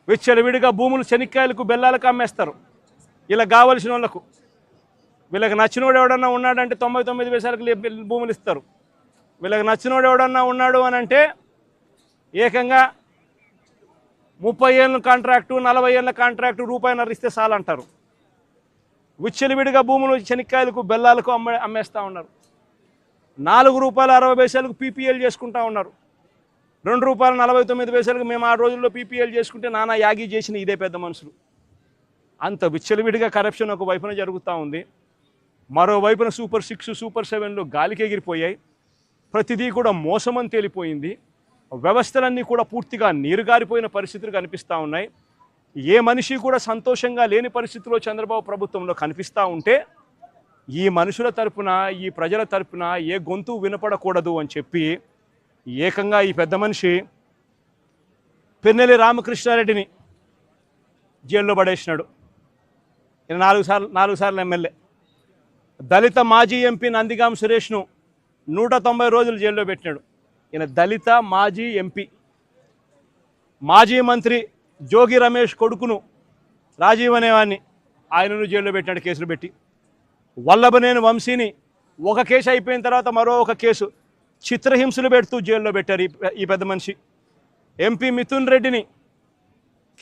విచ్చలవిడిగా భూములు శనిక్కాయలకు బెల్లాలకు అమ్మేస్తారు. ఇలా కావలసిన వాళ్ళకు. వీళ్ళకి నచ్చినోడు ఎవడన్నా ఉన్నాడంటే 99 పైసలకు భూములు ఇస్తారు. వీళ్ళకి నచ్చినోడు ఎవడన్నా ఉన్నాడు అని అంటే ఏకంగా 30 ఏళ్ళ కాంట్రాక్టు, 40 ఏళ్ళ కాంట్రాక్టు రూపాయిన్నర ఇస్తే చాలంటారు. విచ్చలవిడిగా భూములు శనిక్కాయలకు బెల్లాలకు అమ్మేస్తూ ఉన్నారు. ₹4.60 పీపీఎల్ చేసుకుంటా ఉన్నారు. ₹2.49 మేము ఆ రోజుల్లో పీపీఎల్ చేసుకుంటే నానా యాగి చేసిన ఇదే పెద్ద మనుషులు. అంత విచ్చలవిడిగా కరప్షన్ ఒక వైపున జరుగుతూ ఉంది. మరోవైపున సూపర్ 6, సూపర్ 7లు గాలికి ఎగిరిపోయాయి. ప్రతిదీ కూడా మోసమని తేలిపోయింది. వ్యవస్థలన్నీ కూడా పూర్తిగా నీరుగారిపోయిన పరిస్థితులు కనిపిస్తూ ఉన్నాయి. ఏ మనిషి కూడా సంతోషంగా లేని పరిస్థితిలో చంద్రబాబు ప్రభుత్వంలో కనిపిస్తూ ఉంటే ఈ మనుషుల తరపున, ఈ ప్రజల తరపున ఏ గొంతు వినపడకూడదు అని చెప్పి ఏకంగా ఈ పెద్ద మనిషి పిన్నెల్లి రామకృష్ణారెడ్డిని జైల్లో పడేసినాడు. ఈయన 4 సార్లు ఎమ్మెల్యే. దళిత మాజీ ఎంపీ నందిగాం సురేష్ను 190 రోజులు జైల్లో పెట్టినాడు. ఈయన దళిత మాజీ ఎంపీ. మాజీ మంత్రి జోగి రమేష్ కొడుకును రాజీవ్ అనేవాడిని ఆయనను జైల్లో పెట్టినాడు కేసులు పెట్టి. వల్లభనేని వంశీని ఒక కేసు అయిపోయిన తర్వాత మరో ఒక కేసు చిత్రహింసలు పెడుతూ జైల్లో పెట్టారు ఈ పెద్ద మనిషి. ఎంపీ మిథున్ రెడ్డిని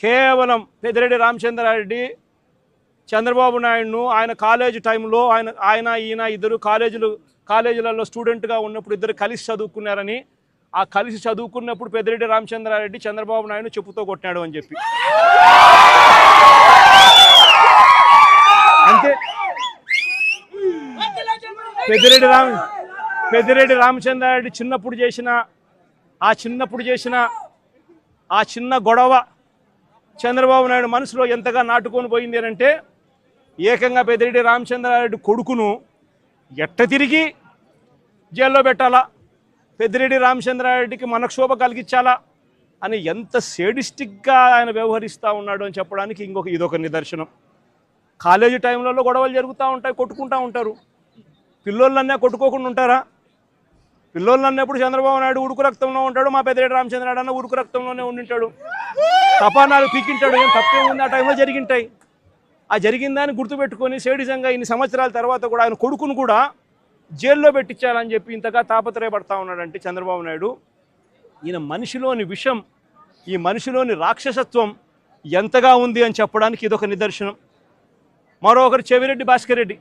కేవలం పెద్దిరెడ్డి రామచంద్రారెడ్డి చంద్రబాబు నాయుడును ఆయన కాలేజ్ టైంలో ఈయన ఇద్దరు కాలేజీలలో స్టూడెంట్గా ఉన్నప్పుడు ఇద్దరు కలిసి చదువుకున్నారని, ఆ కలిసి చదువుకున్నప్పుడు పెద్దిరెడ్డి రామచంద్రారెడ్డి చంద్రబాబు నాయుడు చెప్పుతో కొట్టినాడు అని చెప్పి. అంతే. పెద్దిరెడ్డి రామచంద్రారెడ్డి చిన్నప్పుడు చేసిన ఆ చిన్న గొడవ చంద్రబాబు నాయుడు మనసులో ఎంతగా నాటుకొని పోయింది అని అంటే ఏకంగా పెద్దిరెడ్డి రామచంద్రారెడ్డి కొడుకును ఎట్ట తిరిగి జైల్లో పెట్టాలా, పెద్దిరెడ్డి రామచంద్రారెడ్డికి మనక్షోభ కలిగించాలా అని ఎంత సేడిస్టిక్గా ఆయన వ్యవహరిస్తూ ఉన్నాడు అని చెప్పడానికి ఇదొక నిదర్శనం. కాలేజీ టైంలలో గొడవలు జరుగుతూ ఉంటాయి, కొట్టుకుంటూ ఉంటారు. పిల్లోళ్ళన్నా కొట్టుకోకుండా ఉంటారా? పిల్లోళ్ళన్నప్పుడు చంద్రబాబు నాయుడు ఉడుకు రక్తంలో ఉంటాడు, మా పెద్దిరెడ్డి రామచంద్రారెడ్డి అన్న ఉడుకు రక్తంలోనే ఉండింటాడు. తపానాలు పీకింటాడు. ఏం తప్పేముంది? ఆ టైంలో జరిగింటాయి. ఆ జరిగిందాన్ని గుర్తుపెట్టుకొని సేడిజంగా ఇన్ని సంవత్సరాల తర్వాత కూడా ఆయన కొడుకును కూడా జైల్లో పెట్టించాలని చెప్పి ఇంతగా తాపత్రయపడతా ఉన్నాడంటే చంద్రబాబు నాయుడు. ఈయన మనిషిలోని విషం, ఈ మనిషిలోని రాక్షసత్వం ఎంతగా ఉంది అని చెప్పడానికి ఇదొక నిదర్శనం. మరొకరు చెవిరెడ్డి భాస్కర్ రెడ్డి.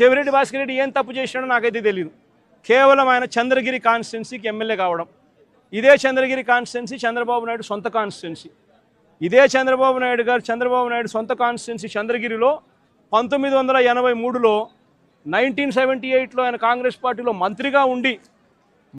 చెవిరెడ్డి భాస్కర్ రెడ్డి ఏం తప్పు చేసినాడో నాకైతే తెలియదు. కేవలం ఆయన చంద్రగిరి కాన్స్టిట్యున్సీకి ఎమ్మెల్యే కావడం. ఇదే చంద్రగిరి కాన్స్టిట్యున్సీ చంద్రబాబు నాయుడు సొంత కాన్స్టిట్యున్సీ. ఇదే చంద్రబాబు నాయుడు సొంత కాన్స్టిట్యున్సీ చంద్రగిరిలో 1983లో 1978లో ఆయన కాంగ్రెస్ పార్టీలో మంత్రిగా ఉండి